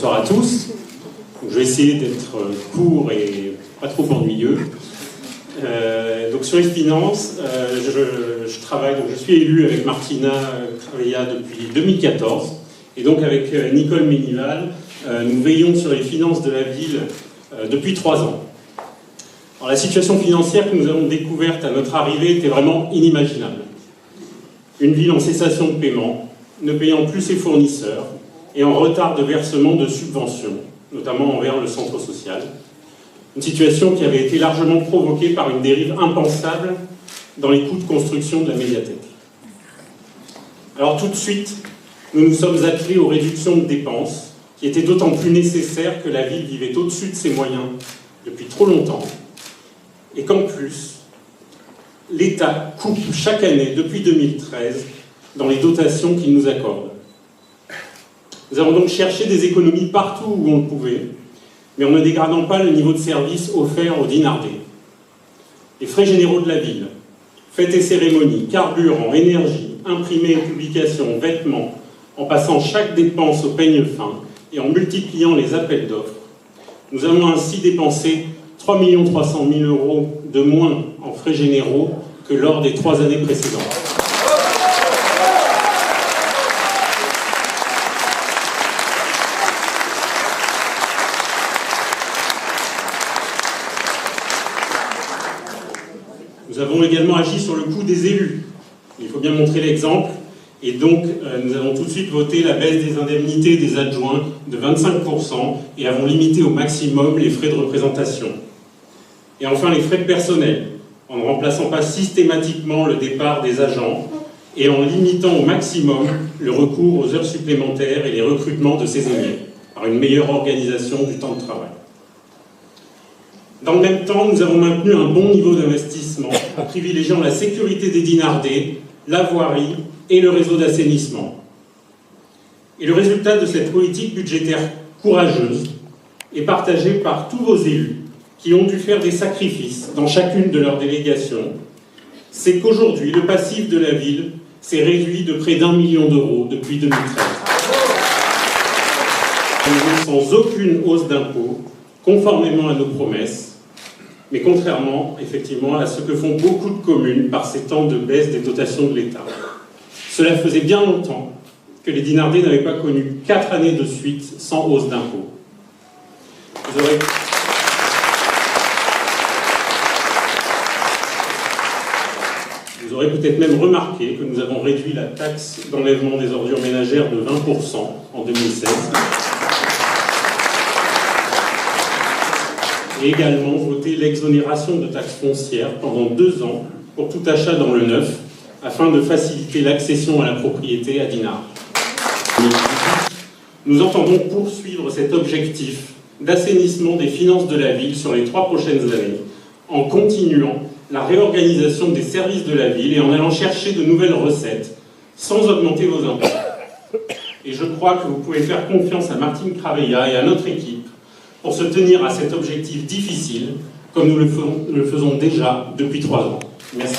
Bonsoir à tous. Je vais essayer d'être court et pas trop ennuyeux. Donc sur les finances, je travaille, donc je suis élu avec Martina Cravella depuis 2014. Et donc avec Nicole Ménival, nous veillons sur les finances de la ville depuis 3 ans. Alors la situation financière que nous avons découverte à notre arrivée était vraiment inimaginable. Une ville en cessation de paiement, ne payant plus ses fournisseurs et en retard de versement de subventions, notamment envers le centre social. Une situation qui avait été largement provoquée par une dérive impensable dans les coûts de construction de la médiathèque. Alors tout de suite, nous nous sommes attelés aux réductions de dépenses, qui étaient d'autant plus nécessaires que la ville vivait au-dessus de ses moyens depuis trop longtemps, et qu'en plus, l'État coupe chaque année, depuis 2013, dans les dotations qu'il nous accorde. Nous avons donc cherché des économies partout où on le pouvait, mais en ne dégradant pas le niveau de service offert aux Dinardais. Les frais généraux de la ville, fêtes et cérémonies, carburant, énergie, imprimés et publications, vêtements, en passant chaque dépense au peigne fin et en multipliant les appels d'offres, nous avons ainsi dépensé 3 300 000 € de moins en frais généraux que lors des 3 années précédentes. Nous avons également agi sur le coût des élus. Il faut bien montrer l'exemple. Et donc, nous avons tout de suite voté la baisse des indemnités des adjoints de 25% et avons limité au maximum les frais de représentation. Et enfin, les frais de personnel, en ne remplaçant pas systématiquement le départ des agents et en limitant au maximum le recours aux heures supplémentaires et les recrutements de saisonniers, par une meilleure organisation du temps de travail. Dans le même temps, nous avons maintenu un bon niveau d'investissement en privilégiant la sécurité des Dinardais, la voirie et le réseau d'assainissement. Et le résultat de cette politique budgétaire courageuse est partagé par tous vos élus qui ont dû faire des sacrifices dans chacune de leurs délégations. C'est qu'aujourd'hui, le passif de la ville s'est réduit de près d'1 million d'euros depuis 2013. Sans aucune hausse d'impôts, conformément à nos promesses, mais contrairement, effectivement, à ce que font beaucoup de communes par ces temps de baisse des dotations de l'État. Cela faisait bien longtemps que les Dinardais n'avaient pas connu 4 années de suite sans hausse d'impôts. Vous aurez peut-être même remarqué que nous avons réduit la taxe d'enlèvement des ordures ménagères de 20% en 2016. Et également voté l'exonération de taxes foncières pendant 2 ans pour tout achat dans le neuf, afin de faciliter l'accession à la propriété à Dinard. Nous entendons poursuivre cet objectif d'assainissement des finances de la ville sur les 3 prochaines années, en continuant la réorganisation des services de la ville et en allant chercher de nouvelles recettes, sans augmenter vos impôts. Et je crois que vous pouvez faire confiance à Martine Cravella et à notre équipe pour se tenir à cet objectif difficile, comme nous le faisons déjà depuis 3 ans. Merci.